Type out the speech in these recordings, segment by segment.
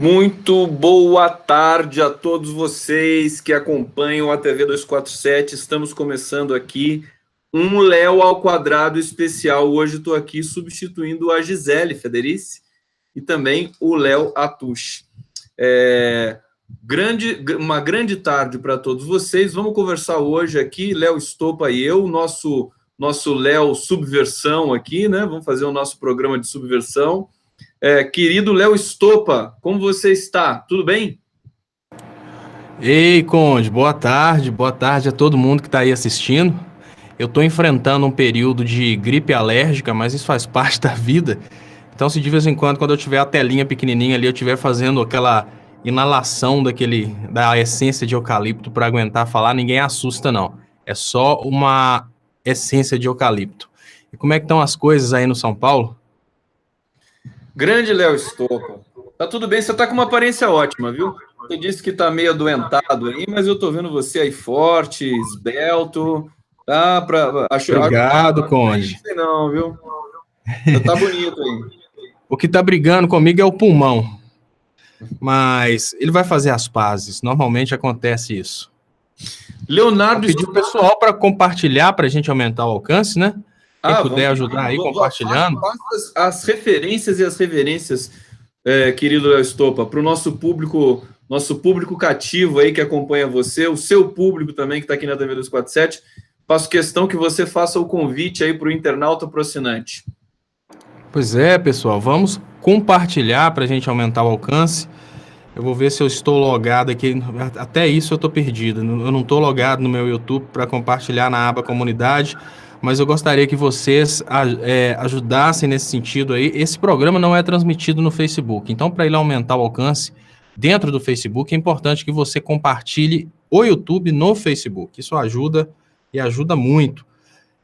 Muito boa tarde a todos vocês que acompanham a TV 247. Estamos começando aqui um Léo ao Quadrado especial. Hoje estou aqui substituindo a Gisele Federici e também o Léo Atush. Uma grande tarde para todos vocês. Vamos conversar hoje aqui, Léo Estopa e eu, nosso Léo Subversão aqui, né? Vamos fazer o nosso programa de subversão. Querido Léo Estopa, como você está? Tudo bem? Ei, Conde, boa tarde a todo mundo que está aí assistindo. Eu estou enfrentando um período de gripe alérgica, mas isso faz parte da vida. Então, se de vez em quando eu tiver a telinha pequenininha ali, eu estiver fazendo aquela inalação da essência de eucalipto para aguentar falar, ninguém assusta, não. É só uma essência de eucalipto. E como é que estão as coisas aí no São Paulo? Grande Léo Estopa. Tá tudo bem, você tá com uma aparência ótima, viu? Você disse que tá meio adoentado aí, mas eu tô vendo você aí forte, esbelto. Tá Obrigado, Conde. Não sei não, viu? Você tá bonito aí. O que tá brigando comigo é o pulmão. Mas ele vai fazer as pazes. Normalmente acontece isso. Leonardo... Pedir o pessoal para compartilhar, para a gente aumentar o alcance, né? Quem puder ajudar aí compartilhando. As referências e as reverências, querido Léo Estopa, para o nosso público cativo aí que acompanha você, o seu público também que está aqui na TV 247, faço questão que você faça o convite aí para o internauta pro assinante. Pois é, pessoal, vamos compartilhar para a gente aumentar o alcance. Eu vou ver se eu estou logado aqui. Até isso eu estou perdido. Eu não estou logado no meu YouTube para compartilhar na aba comunidade, mas eu gostaria que vocês ajudassem nesse sentido aí. Esse programa não é transmitido no Facebook, então para ele aumentar o alcance dentro do Facebook, é importante que você compartilhe o YouTube no Facebook. Isso ajuda e ajuda muito.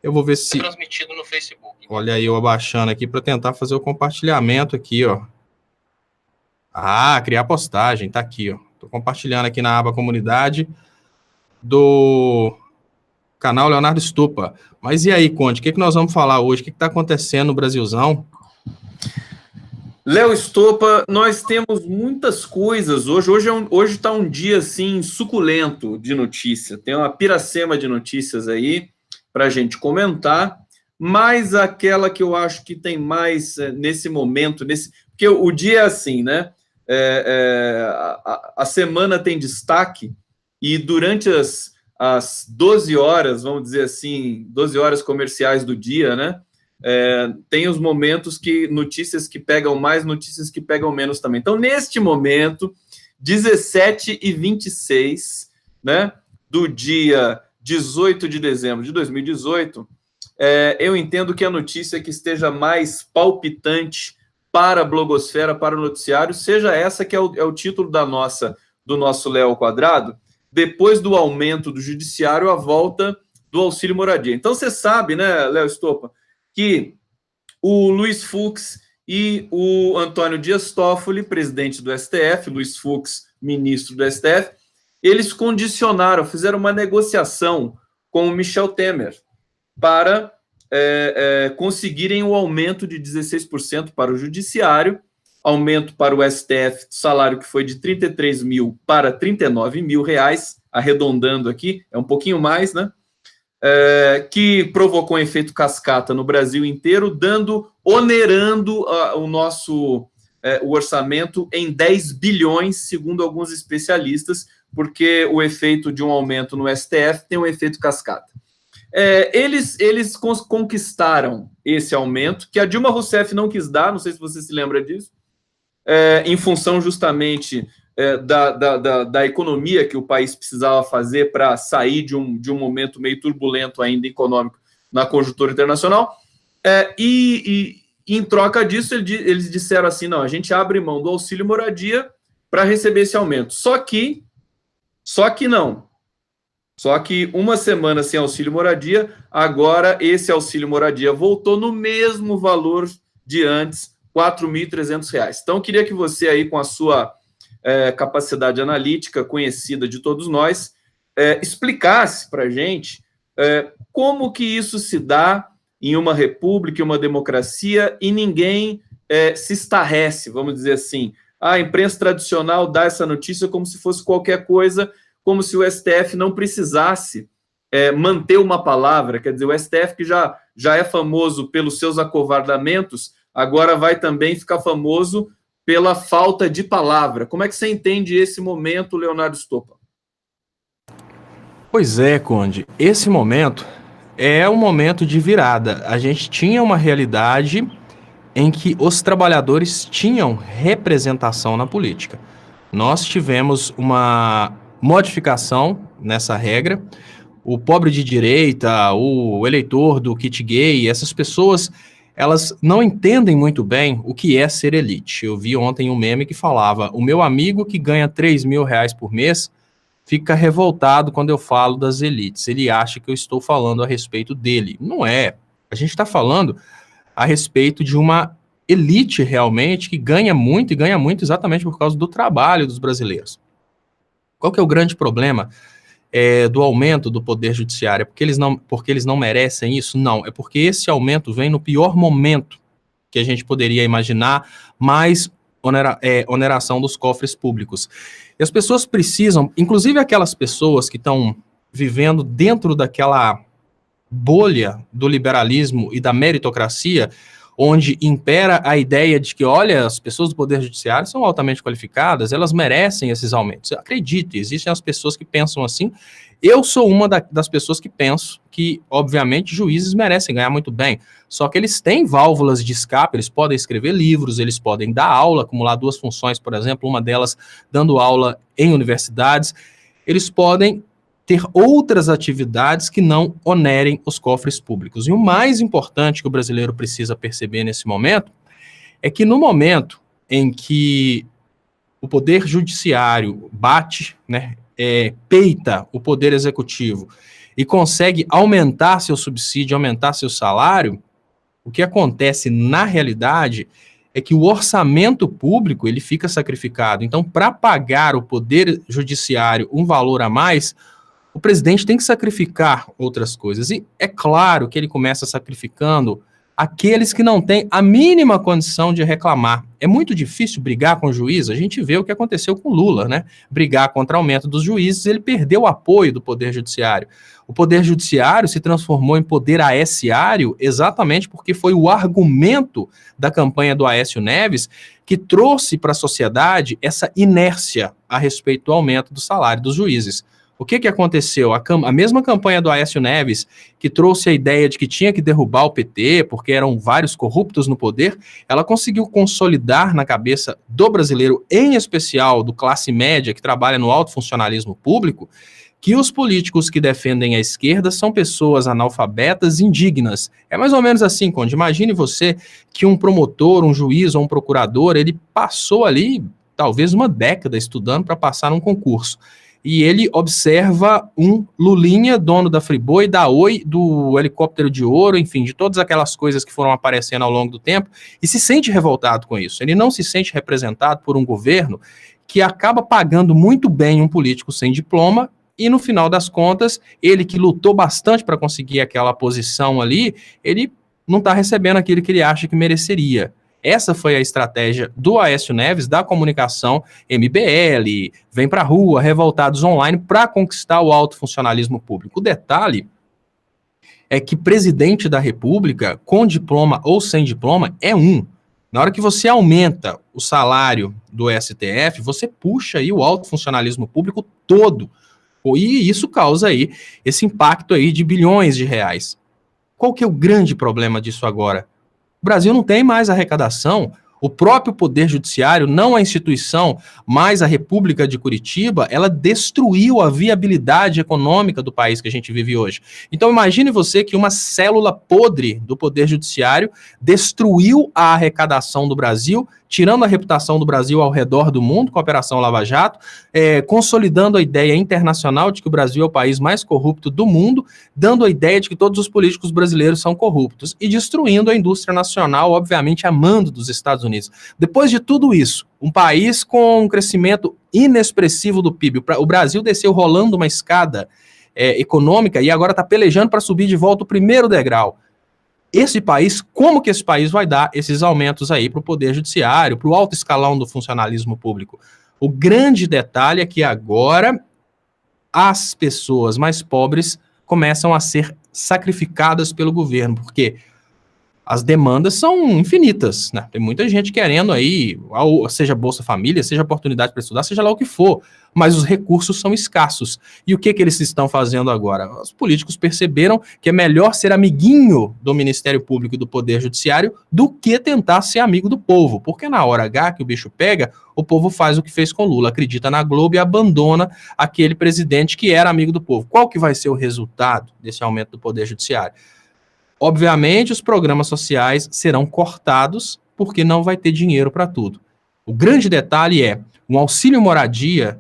Eu vou ver se... É transmitido no Facebook. Olha aí eu abaixando aqui para tentar fazer o compartilhamento aqui, ó. Criar postagem, tá aqui, ó. Tô compartilhando aqui na aba comunidade do canal Leonardo Estopa. Mas e aí, Conde, o que nós vamos falar hoje? O que tá acontecendo no Brasilzão? Léo Estopa, nós temos muitas coisas hoje. Hoje tá um dia, assim, suculento de notícia. Tem uma piracema de notícias aí para a gente comentar, mas aquela que eu acho que tem mais nesse momento, porque o dia é assim, né? A semana tem destaque e durante as 12 horas, vamos dizer assim, 12 horas comerciais do dia, né? Tem os momentos notícias que pegam mais, notícias que pegam menos também. Então, neste momento, 17h26, né, do dia 18 de dezembro de 2018, eu entendo que a notícia que esteja mais palpitante para a blogosfera, para o noticiário, seja essa que é o título do nosso Léo ao Quadrado, depois do aumento do judiciário, a volta do auxílio moradia. Então, você sabe, né, Léo Estopa, que o Luiz Fux e o Antônio Dias Toffoli, presidente do STF, Luiz Fux, ministro do STF, eles condicionaram, fizeram uma negociação com o Michel Temer para conseguirem o aumento de 16% para o judiciário, aumento para o STF, salário que foi de 33 mil para 39 mil reais, arredondando aqui, é um pouquinho mais, né? Que provocou um efeito cascata no Brasil inteiro, onerando o orçamento em 10 bilhões, segundo alguns especialistas, porque o efeito de um aumento no STF tem um efeito cascata. Eles conquistaram esse aumento, que a Dilma Rousseff não quis dar, não sei se você se lembra disso, em função justamente da economia que o país precisava fazer para sair de um momento meio turbulento ainda econômico na conjuntura internacional, e em troca disso eles disseram assim, não, a gente abre mão do auxílio moradia para receber esse aumento, só que uma semana sem auxílio moradia, agora esse auxílio moradia voltou no mesmo valor de antes, R$ 4.300. Então, eu queria que você aí, com a sua capacidade analítica conhecida de todos nós, explicasse para a gente como que isso se dá em uma república, em uma democracia, e ninguém se estarrece, vamos dizer assim. A imprensa tradicional dá essa notícia como se fosse qualquer coisa, como se o STF não precisasse manter uma palavra. Quer dizer, o STF, que já é famoso pelos seus acovardamentos, agora vai também ficar famoso pela falta de palavra. Como é que você entende esse momento, Leonardo Stoppa? Pois é, Conde, esse momento é um momento de virada. A gente tinha uma realidade em que os trabalhadores tinham representação na política. Nós tivemos uma modificação nessa regra. O pobre de direita, o eleitor do kit gay, essas pessoas, elas não entendem muito bem o que é ser elite. Eu vi ontem um meme que falava: o meu amigo que ganha R$3.000 por mês fica revoltado quando eu falo das elites. Ele acha que eu estou falando a respeito dele. Não é. A gente está falando a respeito de uma elite realmente que ganha muito, e ganha muito exatamente por causa do trabalho dos brasileiros. Qual que é o grande problema do aumento do poder judiciário? É porque eles não merecem isso? Não, é porque esse aumento vem no pior momento que a gente poderia imaginar, mais oneração dos cofres públicos. E as pessoas precisam, inclusive aquelas pessoas que estão vivendo dentro daquela bolha do liberalismo e da meritocracia, onde impera a ideia de que, olha, as pessoas do Poder Judiciário são altamente qualificadas, elas merecem esses aumentos. Acredite, existem as pessoas que pensam assim. Eu sou uma das pessoas que penso que, obviamente, juízes merecem ganhar muito bem, só que eles têm válvulas de escape, eles podem escrever livros, eles podem dar aula, acumular 2 funções, por exemplo, uma delas dando aula em universidades, eles podem ter outras atividades que não onerem os cofres públicos. E o mais importante que o brasileiro precisa perceber nesse momento é que no momento em que o poder judiciário bate, peita o poder executivo e consegue aumentar seu subsídio, aumentar seu salário, o que acontece na realidade é que o orçamento público ele fica sacrificado. Então, para pagar o poder judiciário um valor a mais, o presidente tem que sacrificar outras coisas. E é claro que ele começa sacrificando aqueles que não têm a mínima condição de reclamar. É muito difícil brigar com o juiz. A gente vê o que aconteceu com Lula, né? Brigar contra o aumento dos juízes, ele perdeu o apoio do Poder Judiciário. O Poder Judiciário se transformou em poder aeciário exatamente porque foi o argumento da campanha do Aécio Neves que trouxe para a sociedade essa inércia a respeito do aumento do salário dos juízes. O que aconteceu? A mesma campanha do Aécio Neves, que trouxe a ideia de que tinha que derrubar o PT, porque eram vários corruptos no poder, ela conseguiu consolidar na cabeça do brasileiro, em especial do classe média, que trabalha no alto funcionalismo público, que os políticos que defendem a esquerda são pessoas analfabetas indignas. É mais ou menos assim, Conde. Imagine você que um promotor, um juiz ou um procurador, ele passou ali talvez uma década estudando para passar num concurso. E ele observa um Lulinha, dono da Friboi, da Oi, do helicóptero de ouro, enfim, de todas aquelas coisas que foram aparecendo ao longo do tempo, e se sente revoltado com isso. Ele não se sente representado por um governo que acaba pagando muito bem um político sem diploma, e no final das contas, ele que lutou bastante para conseguir aquela posição ali, ele não está recebendo aquilo que ele acha que mereceria. Essa foi a estratégia do Aécio Neves, da comunicação MBL, vem para a rua, revoltados online, para conquistar o alto funcionalismo público. O detalhe é que presidente da República, com diploma ou sem diploma, é um. Na hora que você aumenta o salário do STF, você puxa aí o alto funcionalismo público todo. E isso causa aí esse impacto aí de bilhões de reais. Qual que é o grande problema disso agora? O Brasil não tem mais arrecadação, o próprio Poder Judiciário, não a instituição, mas a República de Curitiba, ela destruiu a viabilidade econômica do país que a gente vive hoje. Então imagine você que uma célula podre do Poder Judiciário destruiu a arrecadação do Brasil, tirando a reputação do Brasil ao redor do mundo com a Operação Lava Jato, consolidando a ideia internacional de que o Brasil é o país mais corrupto do mundo, dando a ideia de que todos os políticos brasileiros são corruptos e destruindo a indústria nacional, obviamente amando dos Estados Unidos. Depois de tudo isso, um país com um crescimento inexpressivo do PIB, o Brasil desceu rolando uma escada econômica e agora está pelejando para subir de volta o primeiro degrau. esse país, como que esse país vai dar esses aumentos aí para o Poder Judiciário, para o alto escalão do funcionalismo público? O grande detalhe é que agora as pessoas mais pobres começam a ser sacrificadas pelo governo, porque as demandas são infinitas, né? Tem muita gente querendo aí, seja Bolsa Família, seja oportunidade para estudar, seja lá o que for, mas os recursos são escassos. E o que eles estão fazendo agora? Os políticos perceberam que é melhor ser amiguinho do Ministério Público e do Poder Judiciário do que tentar ser amigo do povo, porque na hora H que o bicho pega, o povo faz o que fez com Lula, acredita na Globo e abandona aquele presidente que era amigo do povo. Qual que vai ser o resultado desse aumento do Poder Judiciário? Obviamente, os programas sociais serão cortados porque não vai ter dinheiro para tudo. O grande detalhe é, um auxílio moradia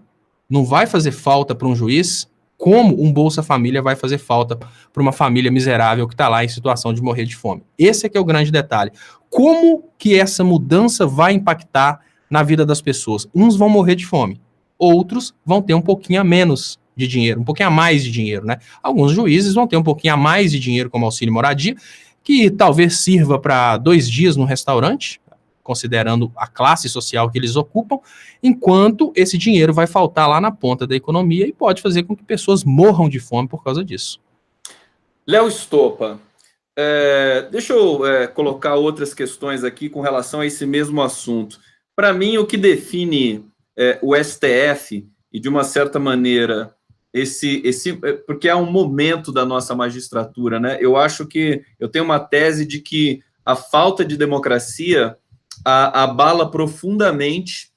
não vai fazer falta para um juiz como um Bolsa Família vai fazer falta para uma família miserável que está lá em situação de morrer de fome. Esse é que é o grande detalhe. Como que essa mudança vai impactar na vida das pessoas? Uns vão morrer de fome, outros vão ter um pouquinho a menos de dinheiro, um pouquinho a mais de dinheiro, né? Alguns juízes vão ter um pouquinho a mais de dinheiro como auxílio moradia, que talvez sirva para 2 dias no restaurante, considerando a classe social que eles ocupam, enquanto esse dinheiro vai faltar lá na ponta da economia e pode fazer com que pessoas morram de fome por causa disso. Léo Stoppa, deixa eu colocar outras questões aqui com relação a esse mesmo assunto. Para mim, o que define o STF, e de uma certa maneira, porque é um momento da nossa magistratura, né? Eu acho que, eu tenho uma tese de que a falta de democracia abala profundamente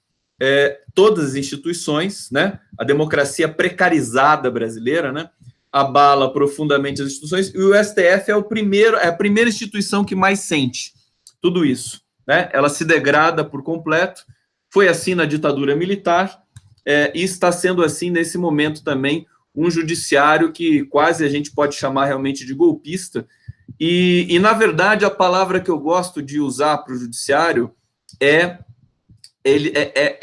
todas as instituições, né? A democracia precarizada brasileira, né? Abala profundamente as instituições, e o STF é a primeira instituição que mais sente tudo isso, né? Ela se degrada por completo, foi assim na ditadura militar, e está sendo assim nesse momento também, um judiciário que quase a gente pode chamar realmente de golpista, e na verdade a palavra que eu gosto de usar para o judiciário é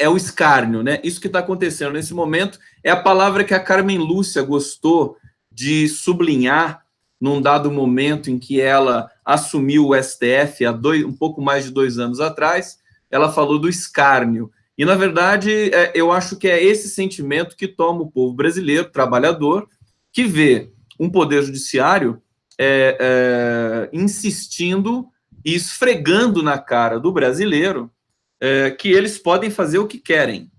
o escárnio, né? Isso que está acontecendo nesse momento é a palavra que a Carmen Lúcia gostou de sublinhar num dado momento em que ela assumiu o STF um pouco mais de 2 anos atrás. Ela falou do escárnio. E, na verdade, eu acho que é esse sentimento que toma o povo brasileiro, trabalhador, que vê um poder judiciário insistindo e esfregando na cara do brasileiro que eles podem fazer o que querem.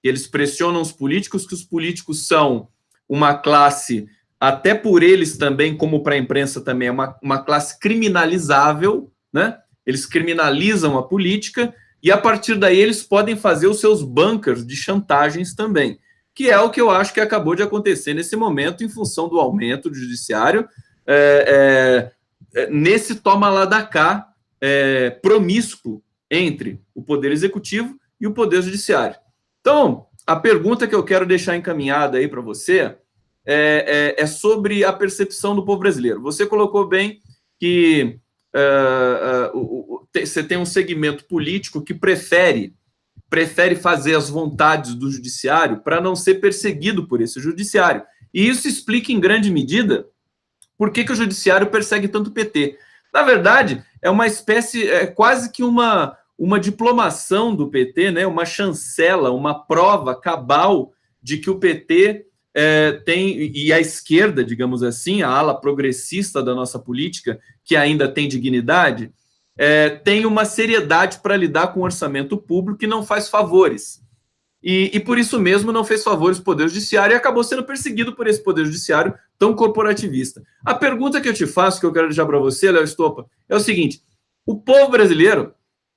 Eles pressionam os políticos, que os políticos são uma classe, até por eles também, como para a imprensa também, é uma classe criminalizável, né? Eles criminalizam a política, e a partir daí eles podem fazer os seus bunkers de chantagens também, que é o que eu acho que acabou de acontecer nesse momento, em função do aumento do judiciário, nesse toma lá da cá promíscuo entre o Poder Executivo e o Poder Judiciário. Então, a pergunta que eu quero deixar encaminhada aí para você é sobre a percepção do povo brasileiro. Você colocou bem que você tem um segmento político que prefere fazer as vontades do judiciário para não ser perseguido por esse judiciário. E isso explica, em grande medida, por que o judiciário persegue tanto o PT. Na verdade, é uma espécie, quase que uma diplomação do PT, né? Uma chancela, uma prova cabal de que o PT tem, e a esquerda, digamos assim, a ala progressista da nossa política, que ainda tem dignidade, tem uma seriedade para lidar com o orçamento público e não faz favores. E por isso mesmo não fez favores ao Poder Judiciário e acabou sendo perseguido por esse Poder Judiciário tão corporativista. A pergunta que eu te faço, que eu quero deixar para você, Léo Stoppa, é o seguinte: o povo brasileiro,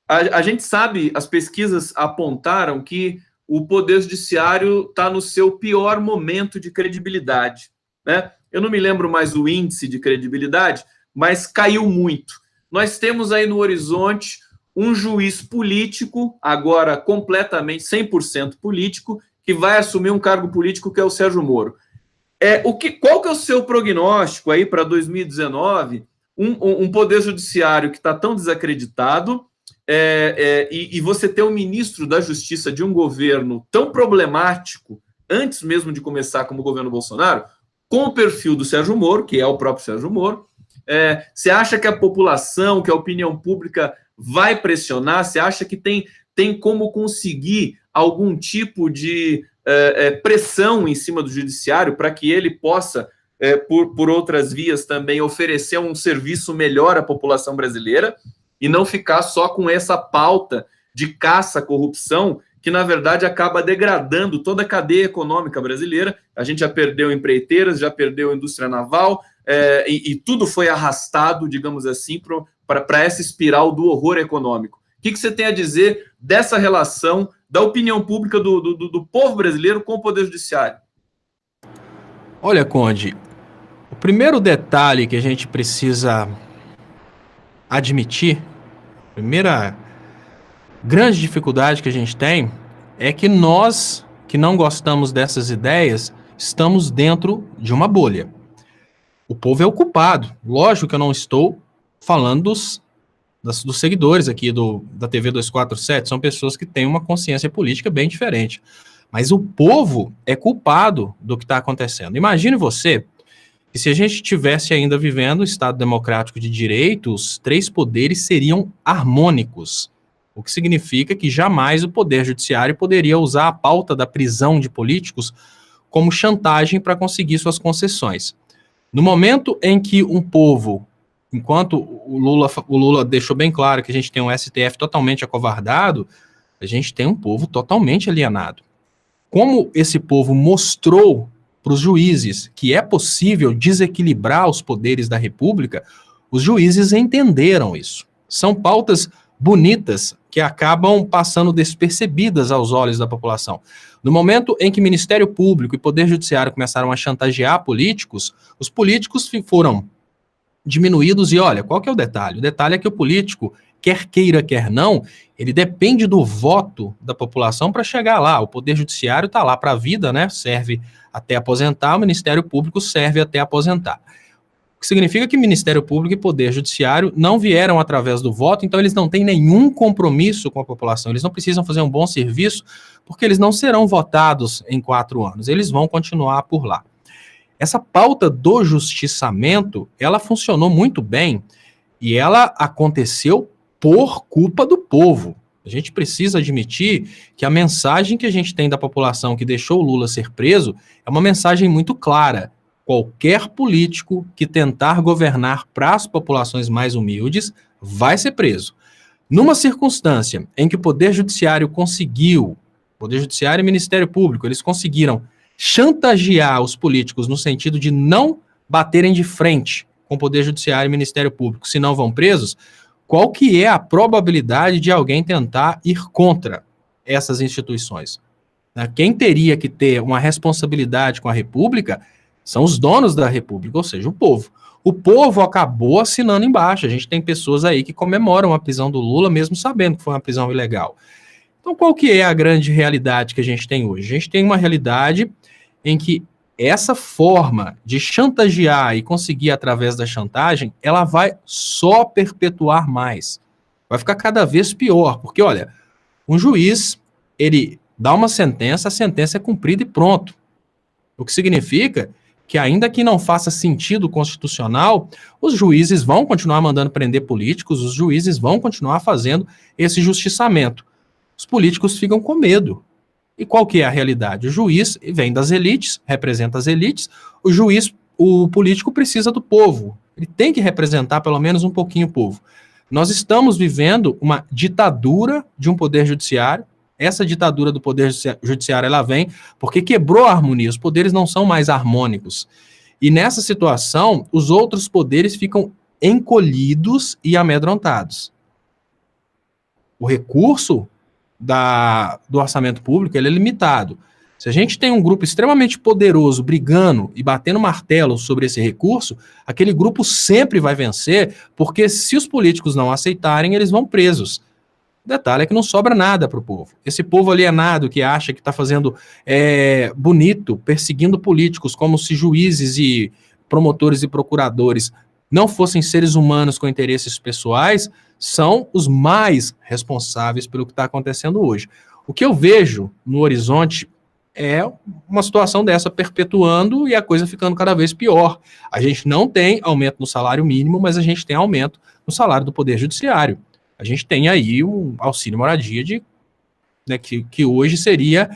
a gente sabe, as pesquisas apontaram que o Poder Judiciário está no seu pior momento de credibilidade, né? Eu não me lembro mais o índice de credibilidade, mas caiu muito. Nós temos aí no horizonte um juiz político, agora completamente 100% político, que vai assumir um cargo político, que é o Sérgio Moro. Qual que é o seu prognóstico aí para 2019? Um Poder Judiciário que está tão desacreditado, e você ter um ministro da Justiça de um governo tão problemático, antes mesmo de começar como governo Bolsonaro, com o perfil do Sérgio Moro, que é o próprio Sérgio Moro, Você acha que a população, que a opinião pública vai pressionar? Você acha que tem como conseguir algum tipo de pressão em cima do judiciário para que ele possa, por outras vias também, oferecer um serviço melhor à população brasileira e não ficar só com essa pauta de caça à corrupção, que, na verdade, acaba degradando toda a cadeia econômica brasileira? A gente já perdeu empreiteiras, já perdeu indústria naval, e tudo foi arrastado, digamos assim, para essa espiral do horror econômico. O que você tem a dizer dessa relação da opinião pública do povo brasileiro com o Poder Judiciário? Olha, Conde, o primeiro detalhe que a gente precisa admitir, a primeira grande dificuldade que a gente tem é que nós, que não gostamos dessas ideias, estamos dentro de uma bolha. O povo é o culpado. Lógico que eu não estou falando dos seguidores aqui da TV 247, são pessoas que têm uma consciência política bem diferente. Mas o povo é culpado do que está acontecendo. Imagine você que, se a gente estivesse ainda vivendo o Estado democrático de direito, os três poderes seriam harmônicos. O que significa que jamais o Poder Judiciário poderia usar a pauta da prisão de políticos como chantagem para conseguir suas concessões. No momento em que um povo, enquanto o Lula deixou bem claro que a gente tem um STF totalmente acovardado, a gente tem um povo totalmente alienado. Como esse povo mostrou para os juízes que é possível desequilibrar os poderes da República, os juízes entenderam isso. São pautas bonitas que acabam passando despercebidas aos olhos da população. No momento em que Ministério Público e Poder Judiciário começaram a chantagear políticos, os políticos foram diminuídos e, olha, qual que é o detalhe? O detalhe é que o político, quer queira, quer não, ele depende do voto da população para chegar lá. O Poder Judiciário está lá para a vida, né? Serve até aposentar, o Ministério Público serve até aposentar. O que significa que Ministério Público e Poder Judiciário não vieram através do voto, então eles não têm nenhum compromisso com a população, eles não precisam fazer um bom serviço, porque eles não serão votados em 4 anos, eles vão continuar por lá. Essa pauta do justiçamento, ela funcionou muito bem e ela aconteceu por culpa do povo. A gente precisa admitir que a mensagem que a gente tem da população que deixou o Lula ser preso é uma mensagem muito clara. Qualquer político que tentar governar para as populações mais humildes vai ser preso. Numa circunstância em que o Poder Judiciário Poder Judiciário e Ministério Público, eles conseguiram chantagear os políticos no sentido de não baterem de frente com o Poder Judiciário e Ministério Público, se não vão presos, qual que é a probabilidade de alguém tentar ir contra essas instituições? Quem teria que ter uma responsabilidade com a República são os donos da República, ou seja, o povo. O povo acabou assinando embaixo. A gente tem pessoas aí que comemoram a prisão do Lula, mesmo sabendo que foi uma prisão ilegal. Então, qual que é a grande realidade que a gente tem hoje? A gente tem uma realidade em que essa forma de chantagear e conseguir através da chantagem, ela vai só perpetuar mais. Vai ficar cada vez pior, porque, olha, um juiz, ele dá uma sentença, a sentença é cumprida e pronto. O que significa que, ainda que não faça sentido constitucional, os juízes vão continuar mandando prender políticos, os juízes vão continuar fazendo esse justiçamento. Os políticos ficam com medo. E qual que é a realidade? O juiz vem das elites, representa as elites, o político precisa do povo. Ele tem que representar pelo menos um pouquinho o povo. Nós estamos vivendo uma ditadura de um poder judiciário. Essa ditadura do poder judiciário, ela vem porque quebrou a harmonia. Os poderes não são mais harmônicos. E nessa situação, os outros poderes ficam encolhidos e amedrontados. O recurso do orçamento público, ele é limitado. Se a gente tem um grupo extremamente poderoso brigando e batendo martelo sobre esse recurso, aquele grupo sempre vai vencer, porque se os políticos não aceitarem, eles vão presos. O detalhe é que não sobra nada para o povo. Esse povo alienado que acha que está fazendo bonito, perseguindo políticos, como se juízes e promotores e procuradores não fossem seres humanos com interesses pessoais, são os mais responsáveis pelo que está acontecendo hoje. O que eu vejo no horizonte é uma situação dessa perpetuando e a coisa ficando cada vez pior. A gente não tem aumento no salário mínimo, mas a gente tem aumento no salário do Poder Judiciário. A gente tem aí um auxílio moradia né, que hoje seria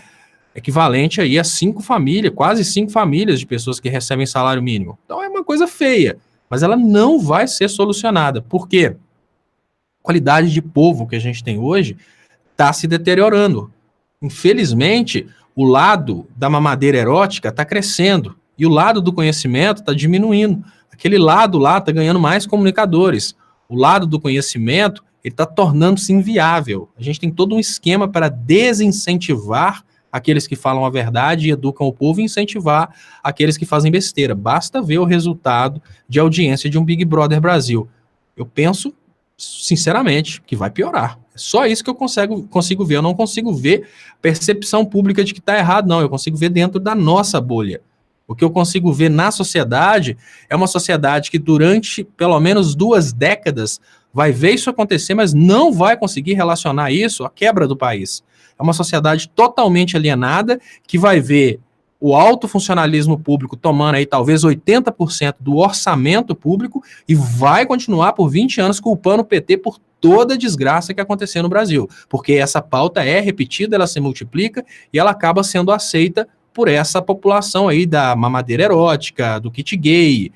equivalente aí a 5 famílias, quase 5 famílias de pessoas que recebem salário mínimo. Então é uma coisa feia, mas ela não vai ser solucionada. Por quê? A qualidade de povo que a gente tem hoje está se deteriorando. Infelizmente, o lado da mamadeira erótica está crescendo e o lado do conhecimento está diminuindo. Aquele lado lá está ganhando mais comunicadores. O lado do conhecimento está tornando-se inviável. A gente tem todo um esquema para desincentivar aqueles que falam a verdade e educam o povo e incentivar aqueles que fazem besteira. Basta ver o resultado de audiência de um Big Brother Brasil. Eu penso, sinceramente, que vai piorar. É só isso que eu consigo ver. Eu não consigo ver percepção pública de que está errado, não. Eu consigo ver dentro da nossa bolha. O que eu consigo ver na sociedade é uma sociedade que durante pelo menos 2 décadas vai ver isso acontecer, mas não vai conseguir relacionar isso à quebra do país. É uma sociedade totalmente alienada que vai ver o alto funcionalismo público tomando aí talvez 80% do orçamento público e vai continuar por 20 anos culpando o PT por toda a desgraça que aconteceu no Brasil. Porque essa pauta é repetida, ela se multiplica e ela acaba sendo aceita por essa população aí da mamadeira erótica, do kit gay,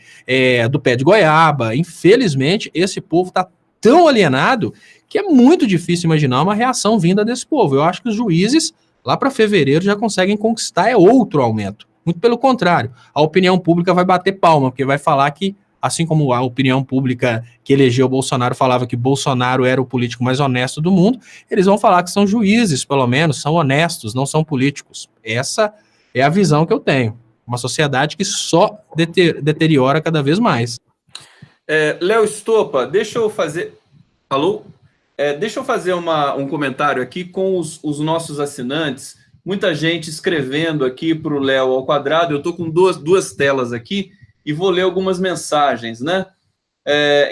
do pé de goiaba. Infelizmente, esse povo está tão alienado que é muito difícil imaginar uma reação vinda desse povo. Eu acho que os juízes, lá para fevereiro, já conseguem conquistar outro aumento. Muito pelo contrário, a opinião pública vai bater palma, porque vai falar que, assim como a opinião pública que elegeu o Bolsonaro falava que Bolsonaro era o político mais honesto do mundo, eles vão falar que são juízes, pelo menos, são honestos, não são políticos. Essa é a visão que eu tenho. Uma sociedade que só deteriora cada vez mais. Léo Estopa, deixa eu fazer... Alô? Deixa eu fazer um comentário aqui com os nossos assinantes. Muita gente escrevendo aqui para o Léo ao quadrado. Eu estou com duas telas aqui e vou ler algumas mensagens, né?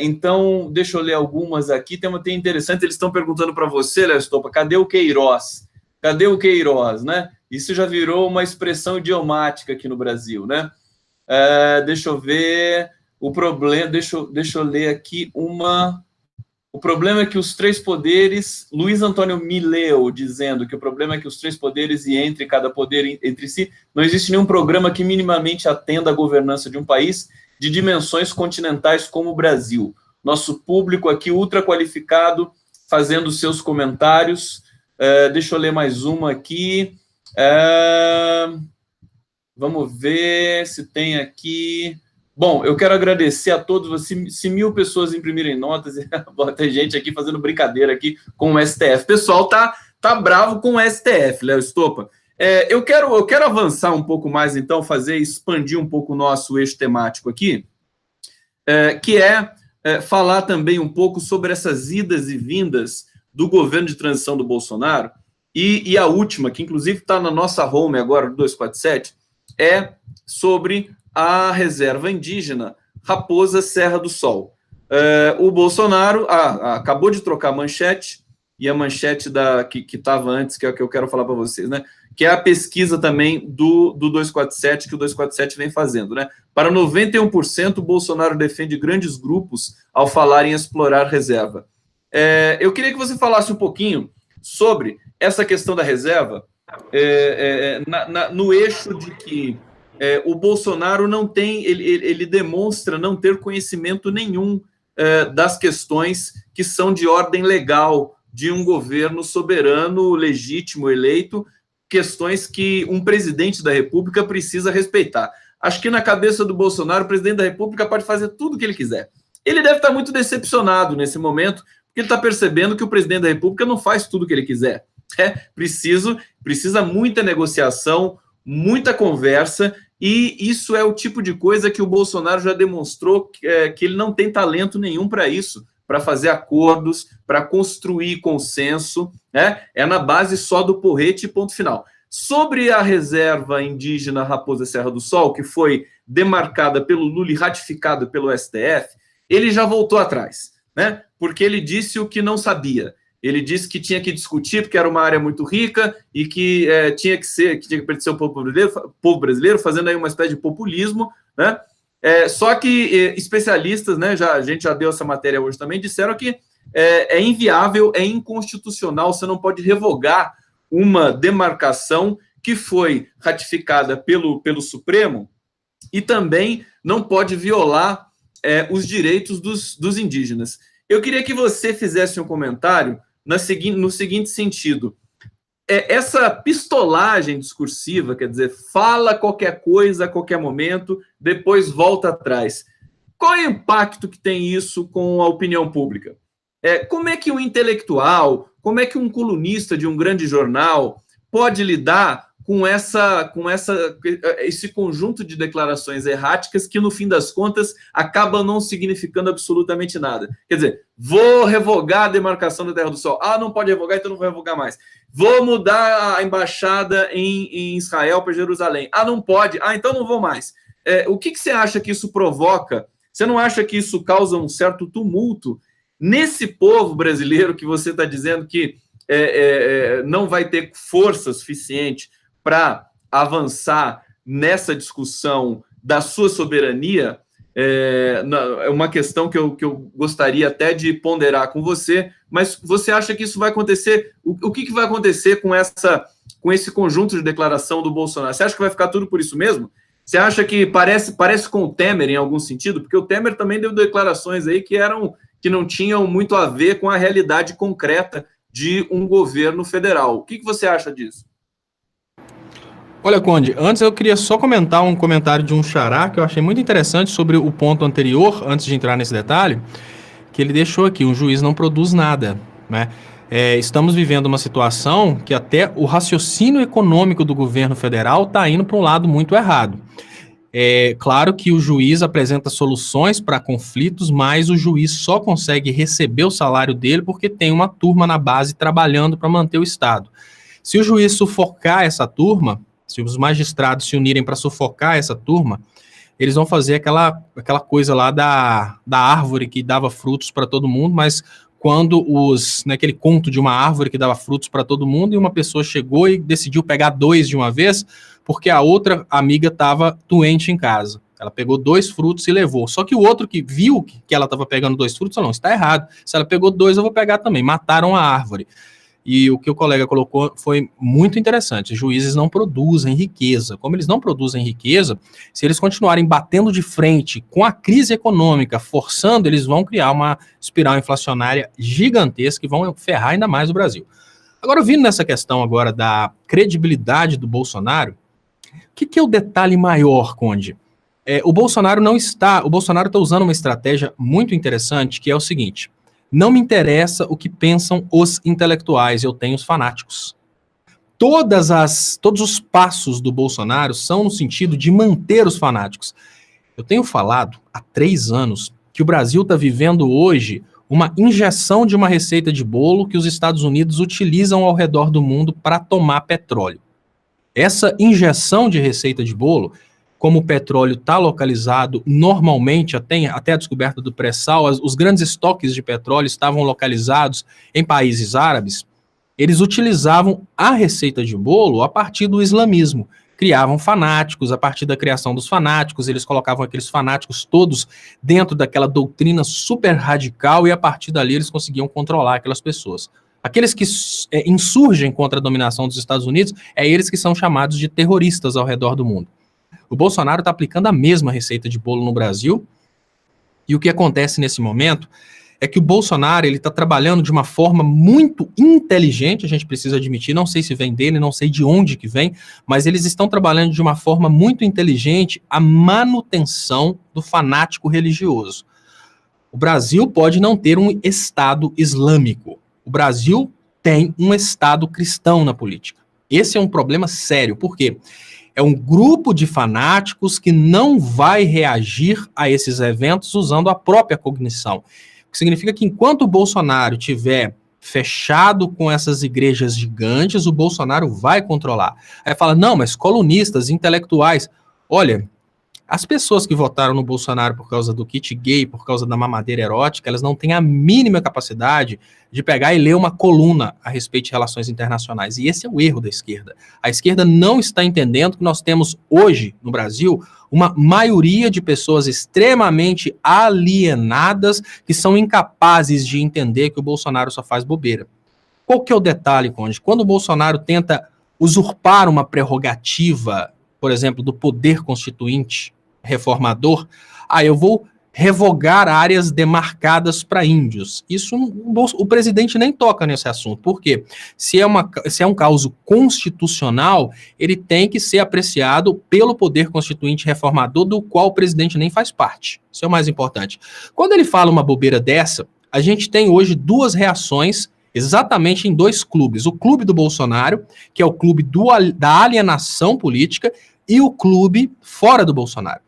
Então, deixa eu ler algumas aqui. Tem interessante, eles estão perguntando para você, Léo Estopa, cadê o Queiroz? Cadê o Queiroz, né? Isso já virou uma expressão idiomática aqui no Brasil, né? Deixa eu ver... O problema... Deixa eu ler aqui uma... O problema é que os 3 poderes, Luiz Antônio Mileu dizendo que o problema é que os 3 poderes e entre cada poder entre si, não existe nenhum programa que minimamente atenda à governança de um país de dimensões continentais como o Brasil. Nosso público aqui ultra qualificado fazendo seus comentários. Deixa eu ler mais uma aqui. Vamos ver se tem aqui... Bom, eu quero agradecer a todos vocês. Se 1000 pessoas imprimirem notas, tem gente aqui fazendo brincadeira aqui com o STF. O pessoal tá bravo com o STF, Léo Estopa. Eu quero avançar um pouco mais, então, expandir um pouco o nosso eixo temático aqui, que é falar também um pouco sobre essas idas e vindas do governo de transição do Bolsonaro, e a última, que inclusive está na nossa home agora, do 247, é sobre a reserva indígena Raposa Serra do Sol. O Bolsonaro acabou de trocar a manchete, e a manchete que estava antes, que é o que eu quero falar para vocês, né? Que é a pesquisa também do 247, que o 247 vem fazendo, né? Para 91%, o Bolsonaro defende grandes grupos ao falar em explorar reserva. Eu queria que você falasse um pouquinho sobre essa questão da reserva, no eixo de que o Bolsonaro não tem, ele demonstra não ter conhecimento nenhum das questões que são de ordem legal de um governo soberano, legítimo, eleito, questões que um presidente da República precisa respeitar. Acho que na cabeça do Bolsonaro, o presidente da República pode fazer tudo o que ele quiser. Ele deve estar muito decepcionado nesse momento, porque ele está percebendo que o presidente da República não faz tudo o que ele quiser. Precisa muita negociação, muita conversa, e isso é o tipo de coisa que o Bolsonaro já demonstrou que ele não tem talento nenhum para isso, para fazer acordos, para construir consenso, né? É na base só do porrete e ponto final. Sobre a reserva indígena Raposa Serra do Sol, que foi demarcada pelo Lula e ratificada pelo STF, ele já voltou atrás, né? Porque ele disse o que não sabia. Ele disse que tinha que discutir porque era uma área muito rica e que tinha que pertencer ao povo brasileiro, fazendo aí uma espécie de populismo, né? Só que especialistas, né, a gente já deu essa matéria hoje também, disseram que é inviável, é inconstitucional, você não pode revogar uma demarcação que foi ratificada pelo Supremo e também não pode violar os direitos dos indígenas. Eu queria que você fizesse um comentário no seguinte sentido. Essa pistolagem discursiva, quer dizer, fala qualquer coisa a qualquer momento, depois volta atrás. Qual é o impacto que tem isso com a opinião pública? Como é que um intelectual, como é que um colunista de um grande jornal pode lidar com esse conjunto de declarações erráticas que, no fim das contas, acabam não significando absolutamente nada? Quer dizer, vou revogar a demarcação da Terra do Sol. Não pode revogar, então não vou revogar mais. Vou mudar a embaixada em Israel para Jerusalém. Não pode. Então não vou mais. O que você acha que isso provoca? Você não acha que isso causa um certo tumulto nesse povo brasileiro que você está dizendo que não vai ter força suficiente para avançar nessa discussão da sua soberania? É uma questão que eu gostaria até de ponderar com você, mas você acha que isso vai acontecer? O que vai acontecer com esse conjunto de declaração do Bolsonaro? Você acha que vai ficar tudo por isso mesmo? Você acha que parece com o Temer em algum sentido? Porque o Temer também deu declarações aí que não tinham muito a ver com a realidade concreta de um governo federal. O que você acha disso? Olha, Conde, antes eu queria só comentar um comentário de um xará que eu achei muito interessante sobre o ponto anterior, antes de entrar nesse detalhe, que ele deixou aqui: um juiz não produz nada, né? Estamos vivendo uma situação que até o raciocínio econômico do governo federal está indo para um lado muito errado. Claro que o juiz apresenta soluções para conflitos, mas o juiz só consegue receber o salário dele porque tem uma turma na base trabalhando para manter o Estado. Se o juiz sufocar essa turma, se os magistrados se unirem para sufocar essa turma, eles vão fazer aquela coisa lá da árvore que dava frutos para todo mundo, mas quando aquele conto de uma árvore que dava frutos para todo mundo, e uma pessoa chegou e decidiu pegar 2 de uma vez, porque a outra amiga estava doente em casa. Ela pegou 2 frutos e levou. Só que o outro que viu que ela estava pegando 2 frutos, falou: não, está errado. Se ela pegou 2, eu vou pegar também. Mataram a árvore. E o que o colega colocou foi muito interessante. Juízes não produzem riqueza. Como eles não produzem riqueza, se eles continuarem batendo de frente com a crise econômica, forçando, eles vão criar uma espiral inflacionária gigantesca e vão ferrar ainda mais o Brasil. Agora, vindo nessa questão agora da credibilidade do Bolsonaro, o que é o detalhe maior, Conde? O Bolsonaro está usando uma estratégia muito interessante, que é o seguinte: não me interessa o que pensam os intelectuais, eu tenho os fanáticos. Todos os passos do Bolsonaro são no sentido de manter os fanáticos. Eu tenho falado há 3 anos que o Brasil está vivendo hoje uma injeção de uma receita de bolo que os Estados Unidos utilizam ao redor do mundo para tomar petróleo. Essa injeção de receita de bolo, como o petróleo está localizado normalmente, até a descoberta do pré-sal, os grandes estoques de petróleo estavam localizados em países árabes, eles utilizavam a receita de bolo a partir do islamismo. Criavam fanáticos, a partir da criação dos fanáticos, eles colocavam aqueles fanáticos todos dentro daquela doutrina super radical e a partir dali eles conseguiam controlar aquelas pessoas. Aqueles que insurgem contra a dominação dos Estados Unidos, eles que são chamados de terroristas ao redor do mundo. O Bolsonaro está aplicando a mesma receita de bolo no Brasil, e o que acontece nesse momento é que o Bolsonaro está trabalhando de uma forma muito inteligente, a gente precisa admitir, não sei se vem dele, não sei de onde que vem, mas eles estão trabalhando de uma forma muito inteligente a manutenção do fanático religioso. O Brasil pode não ter um Estado islâmico, o Brasil tem um Estado cristão na política. Esse é um problema sério, por quê? É um grupo de fanáticos que não vai reagir a esses eventos usando a própria cognição. O que significa que enquanto o Bolsonaro estiver fechado com essas igrejas gigantes, o Bolsonaro vai controlar. Aí fala: não, mas colunistas, intelectuais. Olha, As pessoas que votaram no Bolsonaro por causa do kit gay, por causa da mamadeira erótica, elas não têm a mínima capacidade de pegar e ler uma coluna a respeito de relações internacionais. E esse é o erro da esquerda. A esquerda não está entendendo que nós temos hoje, no Brasil, uma maioria de pessoas extremamente alienadas que são incapazes de entender que o Bolsonaro só faz bobeira. Qual que é o detalhe, Conde? Quando o Bolsonaro tenta usurpar uma prerrogativa, por exemplo, do poder constituinte reformador, eu vou revogar áreas demarcadas para índios. Isso o presidente nem toca nesse assunto. Por quê? Se é um caso constitucional, ele tem que ser apreciado pelo poder constituinte reformador, do qual o presidente nem faz parte. Isso é o mais importante. Quando ele fala uma bobeira dessa, a gente tem hoje duas reações exatamente em dois clubes. O clube do Bolsonaro, que é o clube da alienação política, e o clube fora do Bolsonaro.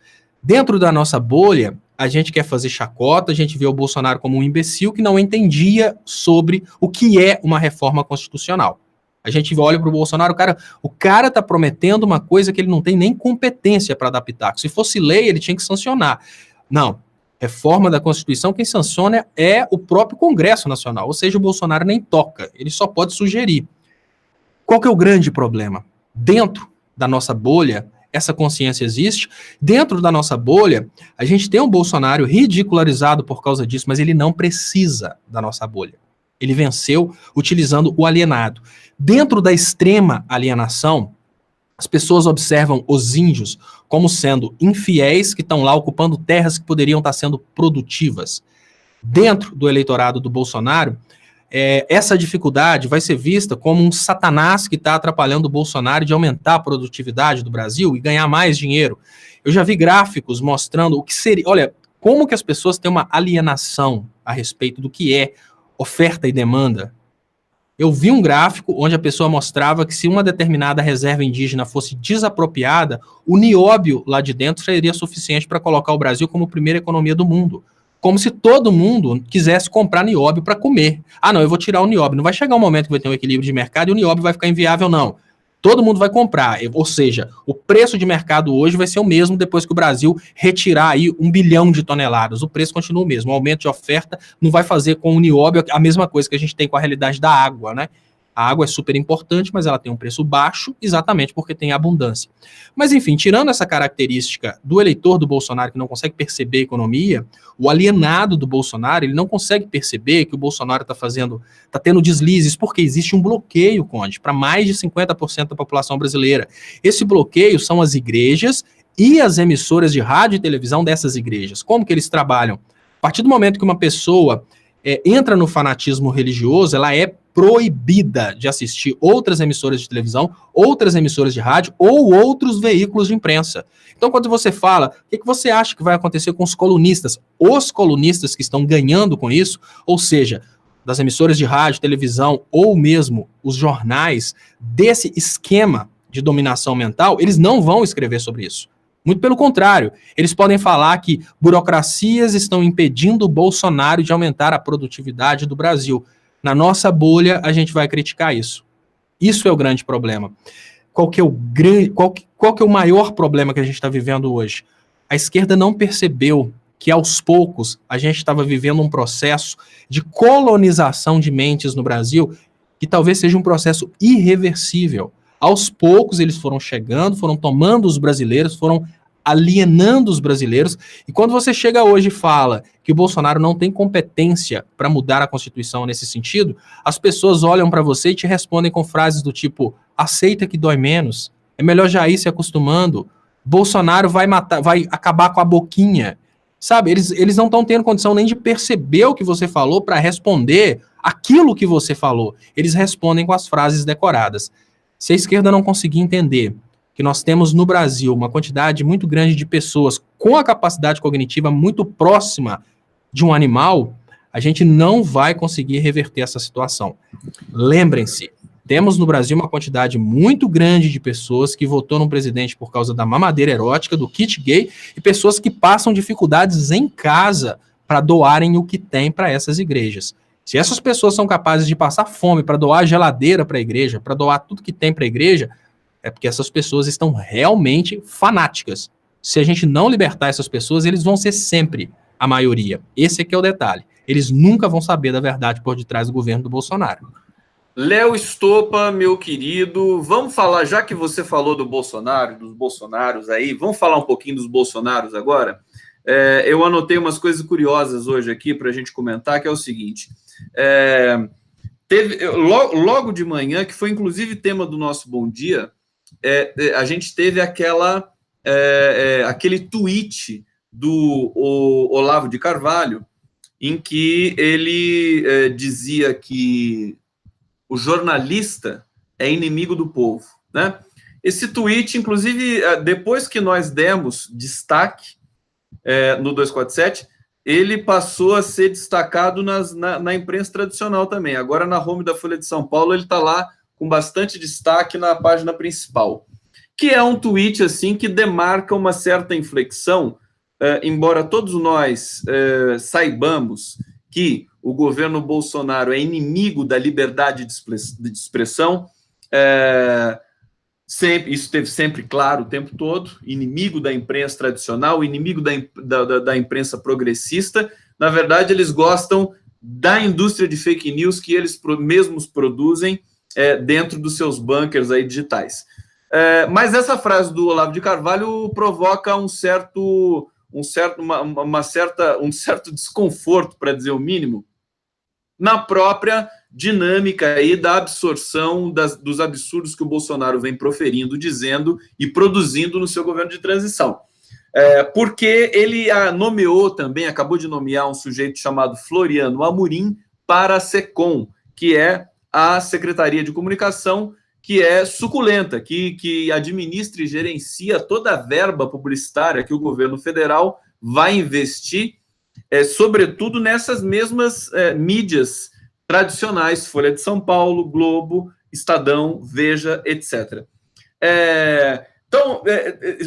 Dentro da nossa bolha, a gente quer fazer chacota, a gente vê o Bolsonaro como um imbecil que não entendia sobre o que é uma reforma constitucional. A gente olha para o Bolsonaro, o cara tá prometendo uma coisa que ele não tem nem competência para dar pitaco. Se fosse lei, ele tinha que sancionar. Não. Reforma da Constituição, quem sanciona é o próprio Congresso Nacional, ou seja, o Bolsonaro nem toca, ele só pode sugerir. Qual que é o grande problema? Dentro da nossa bolha, essa consciência existe. Dentro da nossa bolha, a gente tem um Bolsonaro ridicularizado por causa disso, mas ele não precisa da nossa bolha. Ele venceu utilizando o alienado. Dentro da extrema alienação, as pessoas observam os índios como sendo infiéis que estão lá ocupando terras que poderiam estar sendo produtivas. Dentro do eleitorado do Bolsonaro, essa dificuldade vai ser vista como um satanás que está atrapalhando o Bolsonaro de aumentar a produtividade do Brasil e ganhar mais dinheiro. Eu já vi gráficos mostrando o que seria... Olha, como que as pessoas têm uma alienação a respeito do que é oferta e demanda. Eu vi um gráfico onde a pessoa mostrava que se uma determinada reserva indígena fosse desapropriada, o nióbio lá de dentro seria suficiente para colocar o Brasil como primeira economia do mundo. Como se todo mundo quisesse comprar nióbio para comer. Não, eu vou tirar o nióbio. Não vai chegar um momento que vai ter um equilíbrio de mercado e o nióbio vai ficar inviável, não. Todo mundo vai comprar. Ou seja, o preço de mercado hoje vai ser o mesmo depois que o Brasil retirar aí 1 bilhão de toneladas. O preço continua o mesmo. O aumento de oferta não vai fazer com o nióbio a mesma coisa que a gente tem com a realidade da água, né? A água é super importante, mas ela tem um preço baixo exatamente porque tem abundância. Mas, enfim, tirando essa característica do eleitor do Bolsonaro que não consegue perceber a economia, o alienado do Bolsonaro, ele não consegue perceber que o Bolsonaro está tendo deslizes, porque existe um bloqueio, Conde, para mais de 50% da população brasileira. Esse bloqueio são as igrejas e as emissoras de rádio e televisão dessas igrejas. Como que eles trabalham? A partir do momento que uma pessoa entra no fanatismo religioso, ela é proibida de assistir outras emissoras de televisão, outras emissoras de rádio ou outros veículos de imprensa. Então, quando você fala, o que você acha que vai acontecer com os colunistas? Os colunistas que estão ganhando com isso, ou seja, das emissoras de rádio, televisão ou mesmo os jornais, desse esquema de dominação mental, eles não vão escrever sobre isso. Muito pelo contrário, eles podem falar que burocracias estão impedindo o Bolsonaro de aumentar a produtividade do Brasil. Na nossa bolha, a gente vai criticar isso. Isso é o grande problema. Qual que é o maior problema que a gente está vivendo hoje? A esquerda não percebeu que, aos poucos, a gente estava vivendo um processo de colonização de mentes no Brasil, que talvez seja um processo irreversível. Aos poucos, eles foram chegando, foram tomando os brasileiros, foram alienando os brasileiros, e quando você chega hoje e fala que o Bolsonaro não tem competência para mudar a Constituição nesse sentido, as pessoas olham para você e te respondem com frases do tipo, aceita que dói menos, é melhor já ir se acostumando, Bolsonaro vai acabar com a boquinha, sabe? Eles não estão tendo condição nem de perceber o que você falou para responder aquilo que você falou, eles respondem com as frases decoradas. Se a esquerda não conseguir entender que nós temos no Brasil uma quantidade muito grande de pessoas com a capacidade cognitiva muito próxima de um animal, a gente não vai conseguir reverter essa situação. Lembrem-se, temos no Brasil uma quantidade muito grande de pessoas que votou no presidente por causa da mamadeira erótica, do kit gay, e pessoas que passam dificuldades em casa para doarem o que tem para essas igrejas. Se essas pessoas são capazes de passar fome para doar geladeira para a igreja, para doar tudo que tem para a igreja, é porque essas pessoas estão realmente fanáticas. Se a gente não libertar essas pessoas, eles vão ser sempre a maioria. Esse aqui é o detalhe. Eles nunca vão saber da verdade por detrás do governo do Bolsonaro. Léo Estopa, meu querido, vamos falar, já que você falou do Bolsonaro, dos Bolsonaros aí, vamos falar um pouquinho dos Bolsonaros agora? Eu anotei umas coisas curiosas hoje aqui para a gente comentar, que é o seguinte, teve logo de manhã, que foi inclusive tema do nosso Bom Dia, a gente teve aquele tweet do Olavo de Carvalho, em que ele dizia que o jornalista é inimigo do povo, né? Esse tweet, inclusive, depois que nós demos destaque no 247, ele passou a ser destacado na imprensa tradicional também. Agora, na home da Folha de São Paulo, ele está lá com bastante destaque na página principal, que é um tweet assim que demarca uma certa inflexão, embora todos nós saibamos que o governo Bolsonaro é inimigo da liberdade de expressão, isso esteve sempre claro o tempo todo, inimigo da imprensa tradicional, inimigo da imprensa progressista. Na verdade, eles gostam da indústria de fake news que eles mesmos produzem dentro dos seus bunkers aí digitais. Mas essa frase do Olavo de Carvalho provoca um certo desconforto, para dizer o mínimo, na própria dinâmica aí da absorção dos absurdos que o Bolsonaro vem proferindo, dizendo e produzindo no seu governo de transição. Porque ele nomeou também, acabou de nomear um sujeito chamado Floriano Amorim para a SECOM, que é a Secretaria de Comunicação, que é suculenta, que administra e gerencia toda a verba publicitária que o governo federal vai investir, sobretudo nessas mesmas mídias tradicionais, Folha de São Paulo, Globo, Estadão, Veja, etc. Então,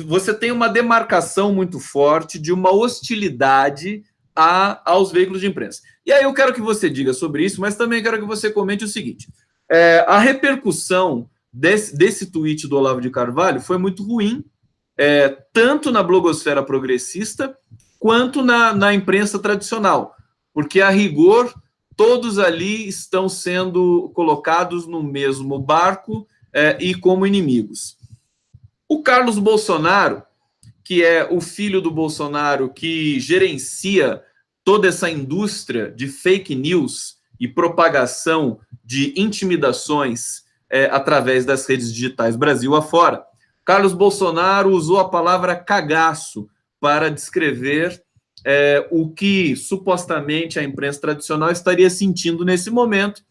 você tem uma demarcação muito forte de uma hostilidade aos veículos de imprensa. E aí eu quero que você diga sobre isso, mas também quero que você comente o seguinte: a repercussão desse tweet do Olavo de Carvalho foi muito ruim, tanto na blogosfera progressista quanto na imprensa tradicional, porque, a rigor, todos ali estão sendo colocados no mesmo barco e como inimigos. O Carlos Bolsonaro, que é o filho do Bolsonaro, que gerencia toda essa indústria de fake news e propagação de intimidações através das redes digitais Brasil afora, Carlos Bolsonaro usou a palavra cagaço para descrever o que supostamente a imprensa tradicional estaria sentindo nesse momento,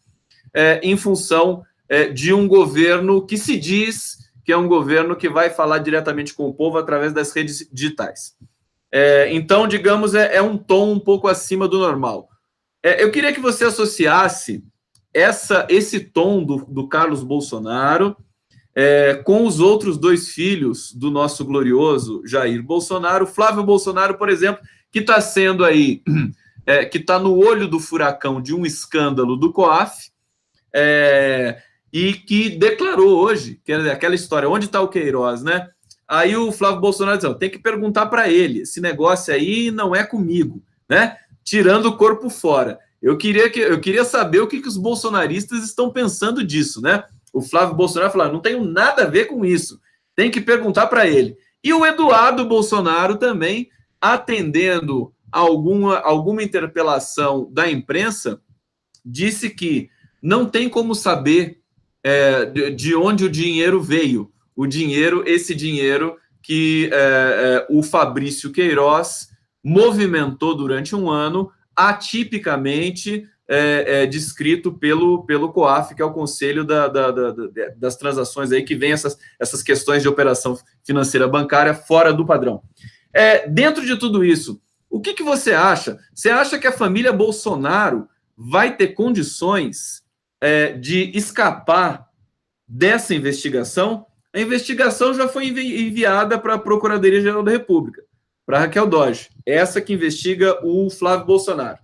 em função de um governo que se diz que é um governo que vai falar diretamente com o povo através das redes digitais. Então, digamos, é um tom um pouco acima do normal. Eu queria que você associasse esse tom do Carlos Bolsonaro com os outros dois filhos do nosso glorioso Jair Bolsonaro, Flávio Bolsonaro, por exemplo, que está sendo aí, que está no olho do furacão de um escândalo do COAF, e que declarou hoje, quer dizer, aquela história, onde está o Queiroz, né? Aí o Flávio Bolsonaro diz, tem que perguntar para ele, esse negócio aí não é comigo, né? Tirando o corpo fora. Eu queria saber o que os bolsonaristas estão pensando disso, né? O Flávio Bolsonaro falou, não tenho nada a ver com isso, tem que perguntar para ele. E o Eduardo Bolsonaro também, atendendo alguma interpelação da imprensa, disse que não tem como saber de onde o dinheiro veio. Esse dinheiro que o Fabrício Queiroz movimentou durante um ano, atipicamente descrito pelo COAF, que é o Conselho das Transações, aí, que vem essas questões de operação financeira bancária fora do padrão. Dentro de tudo isso, o que você acha? Você acha que a família Bolsonaro vai ter condições de escapar dessa investigação? A investigação já foi enviada para a Procuradoria-Geral da República, para Raquel Dodge, essa que investiga o Flávio Bolsonaro.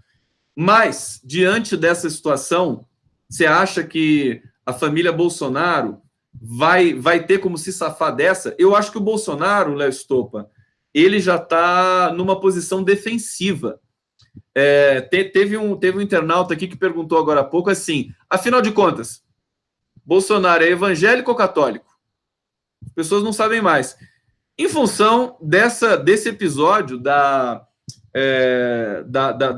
Mas, diante dessa situação, você acha que a família Bolsonaro vai ter como se safar dessa? Eu acho que o Bolsonaro, Léo Estopa, ele já está numa posição defensiva. Teve um internauta aqui que perguntou agora há pouco assim, afinal de contas, Bolsonaro é evangélico ou católico? As pessoas não sabem mais. Em função desse episódio da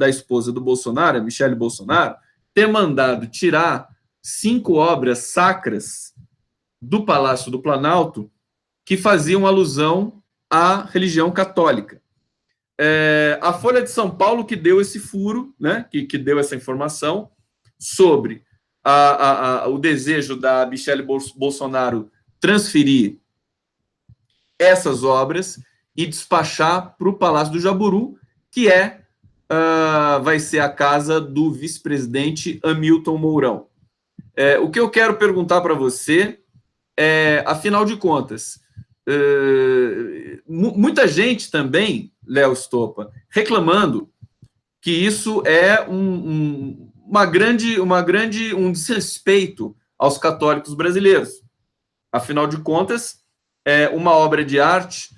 esposa do Bolsonaro, a Michele Bolsonaro, ter mandado tirar 5 obras sacras do Palácio do Planalto que faziam alusão à religião católica. A Folha de São Paulo que deu esse furo, né, que deu essa informação sobre o desejo da Michele Bolsonaro transferir essas obras e despachar para o Palácio do Jaburu, que vai ser a casa do vice-presidente Hamilton Mourão. O que eu quero perguntar para você afinal de contas, muita gente também, Léo Stoppa, reclamando que isso é um desrespeito aos católicos brasileiros. Afinal de contas, uma obra de arte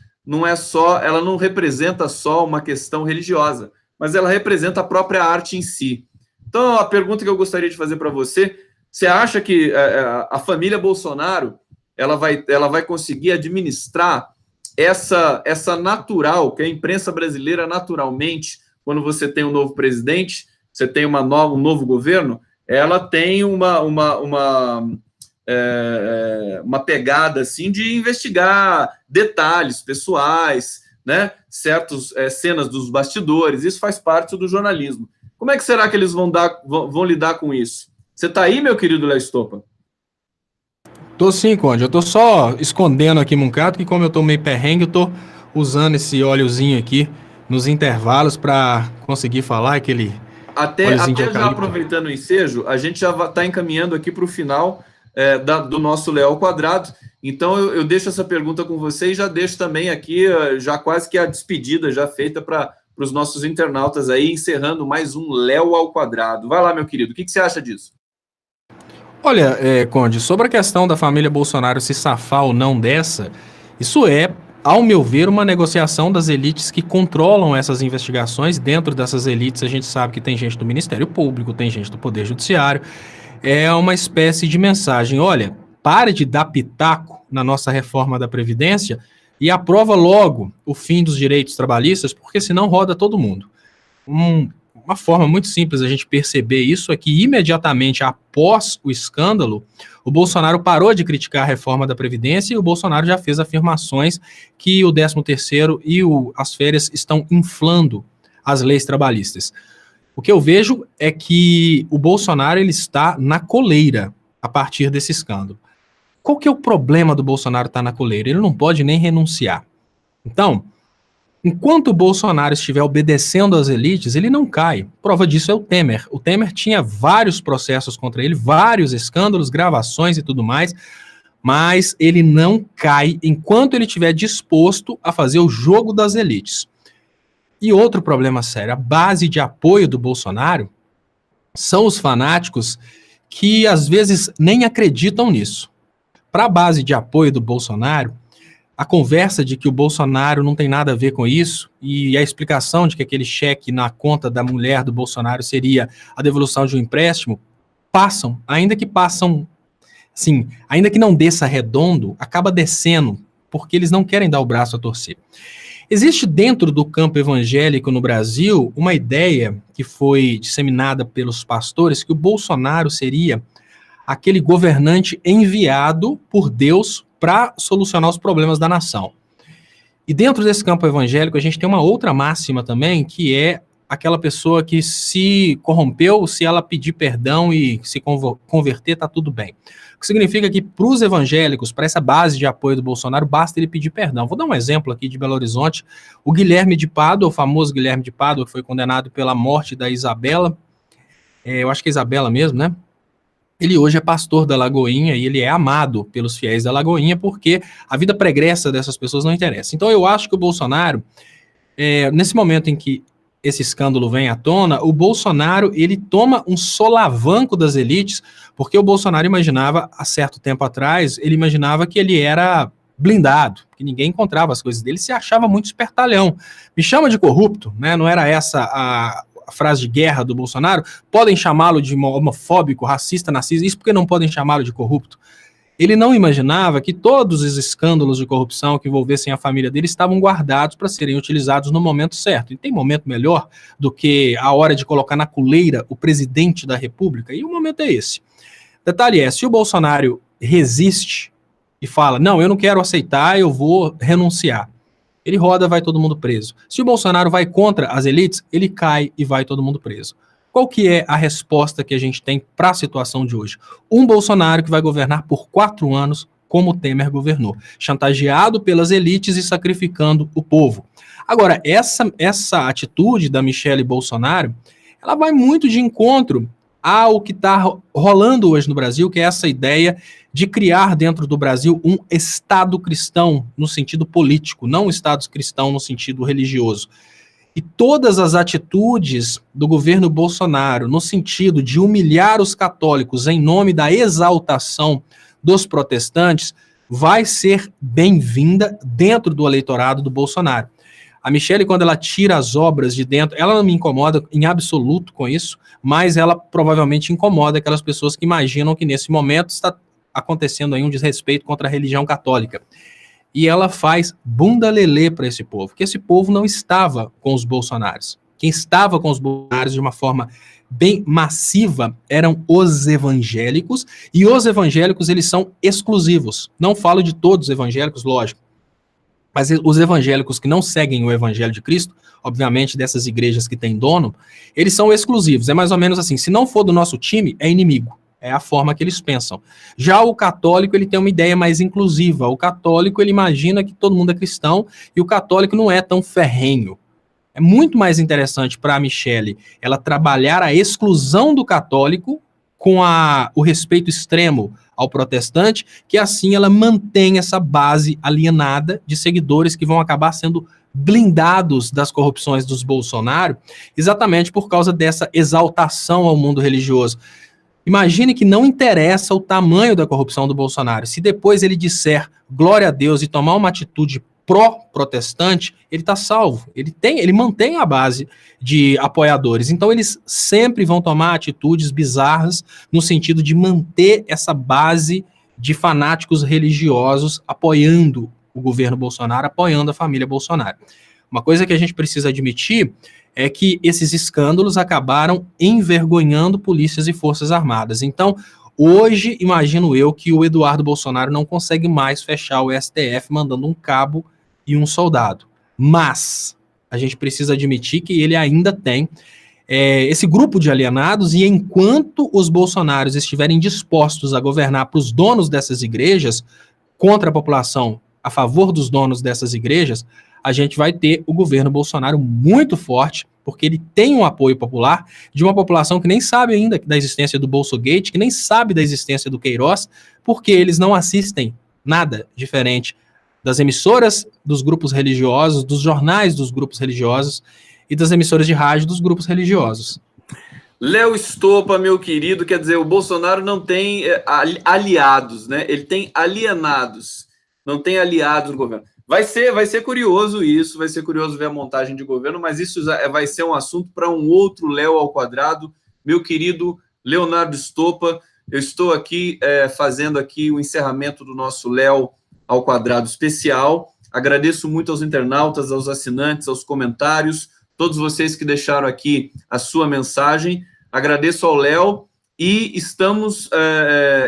ela não representa só uma questão religiosa, mas ela representa a própria arte em si. Então, a pergunta que eu gostaria de fazer para você, você acha que a família Bolsonaro ela vai conseguir administrar essa natural, que a imprensa brasileira naturalmente, quando você tem um novo presidente, você tem um novo governo, ela tem uma pegada assim de investigar detalhes pessoais, né? Certas cenas dos bastidores, isso faz parte do jornalismo. Como é que será que eles vão lidar com isso? Você está aí, meu querido Léo Stoppa? Tô sim, Conde. Eu tô só escondendo aqui um bocado, que como eu tô meio perrengue, eu tô usando esse óleozinho aqui nos intervalos para conseguir falar aquele Até já aproveitando o ensejo, a gente já está encaminhando aqui para o final do nosso Léo ao Quadrado. Então, eu deixo essa pergunta com você e já deixo também aqui, já quase que a despedida já feita para os nossos internautas aí, encerrando mais um Léo ao Quadrado. Vai lá, meu querido, o que você acha disso? Olha, Conde, sobre a questão da família Bolsonaro se safar ou não dessa, isso ao meu ver, uma negociação das elites que controlam essas investigações. Dentro dessas elites, a gente sabe que tem gente do Ministério Público, tem gente do Poder Judiciário. É uma espécie de mensagem: olha, pare de dar pitaco na nossa reforma da Previdência e aprova logo o fim dos direitos trabalhistas, porque senão roda todo mundo. Uma forma muito simples a gente perceber isso é que imediatamente após o escândalo, o Bolsonaro parou de criticar a reforma da Previdência e o Bolsonaro já fez afirmações que o 13º e as férias estão inflando as leis trabalhistas. O que eu vejo é que o Bolsonaro ele está na coleira a partir desse escândalo. Qual que é o problema do Bolsonaro estar na coleira? Ele não pode nem renunciar. Então, enquanto o Bolsonaro estiver obedecendo às elites, ele não cai. Prova disso é o Temer. O Temer tinha vários processos contra ele, vários escândalos, gravações e tudo mais, mas ele não cai enquanto ele estiver disposto a fazer o jogo das elites. E outro problema sério, a base de apoio do Bolsonaro são os fanáticos que às vezes nem acreditam nisso. Para a base de apoio do Bolsonaro, a conversa de que o Bolsonaro não tem nada a ver com isso e a explicação de que aquele cheque na conta da mulher do Bolsonaro seria a devolução de um empréstimo, ainda que não desça redondo, acaba descendo, porque eles não querem dar o braço a torcer. Existe dentro do campo evangélico no Brasil uma ideia que foi disseminada pelos pastores que o Bolsonaro seria aquele governante enviado por Deus para solucionar os problemas da nação. E dentro desse campo evangélico, a gente tem uma outra máxima também, que é aquela pessoa que se corrompeu, se ela pedir perdão e se converter, tá tudo bem. O que significa que para os evangélicos, para essa base de apoio do Bolsonaro, basta ele pedir perdão. Vou dar um exemplo aqui de Belo Horizonte. O Guilherme de Pádua, o famoso Guilherme de Pádua, que foi condenado pela morte da Isabela, eu acho que é Isabela mesmo, né? Ele hoje é pastor da Lagoinha e ele é amado pelos fiéis da Lagoinha porque a vida pregressa dessas pessoas não interessa. Então eu acho que o Bolsonaro, nesse momento em que esse escândalo vem à tona, o Bolsonaro ele toma um solavanco das elites, porque o Bolsonaro imaginava, há certo tempo atrás, ele imaginava que ele era blindado, que ninguém encontrava as coisas dele, se achava muito espertalhão. Me chama de corrupto, né? Não era essa a frase de guerra do Bolsonaro? Podem chamá-lo de homofóbico, racista, narcisista, isso porque não podem chamá-lo de corrupto? Ele não imaginava que todos os escândalos de corrupção que envolvessem a família dele estavam guardados para serem utilizados no momento certo. E tem momento melhor do que a hora de colocar na coleira o presidente da República? E o momento é esse. Detalhe é, se o Bolsonaro resiste e fala, não, eu não quero aceitar, eu vou renunciar, ele roda, vai todo mundo preso. Se o Bolsonaro vai contra as elites, ele cai e vai todo mundo preso. Qual que é a resposta que a gente tem para a situação de hoje? Um Bolsonaro que vai governar por 4 anos, como o Temer governou, chantageado pelas elites e sacrificando o povo. Agora, essa atitude da Michelle Bolsonaro, ela vai muito de encontro ao que está rolando hoje no Brasil, que é essa ideia de criar dentro do Brasil um Estado cristão no sentido político, não um Estado cristão no sentido religioso. E todas as atitudes do governo Bolsonaro no sentido de humilhar os católicos em nome da exaltação dos protestantes vai ser bem-vinda dentro do eleitorado do Bolsonaro. A Michelle, quando ela tira as obras de dentro, ela não me incomoda em absoluto com isso, mas ela provavelmente incomoda aquelas pessoas que imaginam que nesse momento está acontecendo aí um desrespeito contra a religião católica. E ela faz bunda lelê para esse povo, que esse povo não estava com os bolsonaros. Quem estava com os bolsonaros de uma forma bem massiva eram os evangélicos, e os evangélicos, eles são exclusivos. Não falo de todos os evangélicos, lógico, mas os evangélicos que não seguem o evangelho de Cristo, obviamente dessas igrejas que têm dono, eles são exclusivos. É mais ou menos assim, se não for do nosso time, é inimigo. É a forma que eles pensam. Já o católico, ele tem uma ideia mais inclusiva. O católico, ele imagina que todo mundo é cristão e o católico não é tão ferrenho. É muito mais interessante para a Michelle ela trabalhar a exclusão do católico com o respeito extremo ao protestante, que assim ela mantém essa base alienada de seguidores que vão acabar sendo blindados das corrupções dos Bolsonaro, exatamente por causa dessa exaltação ao mundo religioso. Imagine que não interessa o tamanho da corrupção do Bolsonaro. Se depois ele disser glória a Deus e tomar uma atitude pró-protestante, ele está salvo. Ele mantém a base de apoiadores. Então eles sempre vão tomar atitudes bizarras no sentido de manter essa base de fanáticos religiosos apoiando o governo Bolsonaro, apoiando a família Bolsonaro. Uma coisa que a gente precisa admitir é que esses escândalos acabaram envergonhando polícias e forças armadas. Então, hoje, imagino eu que o Eduardo Bolsonaro não consegue mais fechar o STF mandando um cabo e um soldado. Mas a gente precisa admitir que ele ainda tem esse grupo de alienados, e enquanto os bolsonaros estiverem dispostos a governar para os donos dessas igrejas, contra a população, a favor dos donos dessas igrejas, a gente vai ter o governo Bolsonaro muito forte, porque ele tem um apoio popular de uma população que nem sabe ainda da existência do Bolsogate, que nem sabe da existência do Queiroz, porque eles não assistem nada diferente das emissoras dos grupos religiosos, dos jornais dos grupos religiosos e das emissoras de rádio dos grupos religiosos. Léo Stoppa, meu querido, quer dizer, o Bolsonaro não tem aliados, né? Ele tem alienados, não tem aliados no governo. Vai ser curioso isso, vai ser curioso ver a montagem de governo, mas isso vai ser um assunto para um outro Léo ao quadrado. Meu querido Leonardo Stoppa, eu estou aqui fazendo aqui o encerramento do nosso Léo ao quadrado especial. Agradeço muito aos internautas, aos assinantes, aos comentários, todos vocês que deixaram aqui a sua mensagem. Agradeço ao Léo e estamos,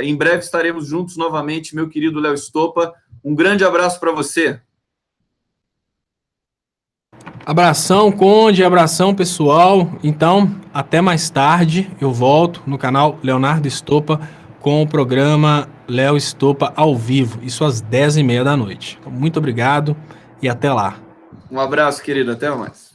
em breve estaremos juntos novamente, meu querido Léo Stoppa. Um grande abraço para você. Abração, Conde, abração, pessoal. Então, até mais tarde, eu volto no canal Leonardo Stoppa com o programa Léo Stoppa ao vivo, isso às 10h30 da noite. Então, muito obrigado e até lá. Um abraço, querido, até mais.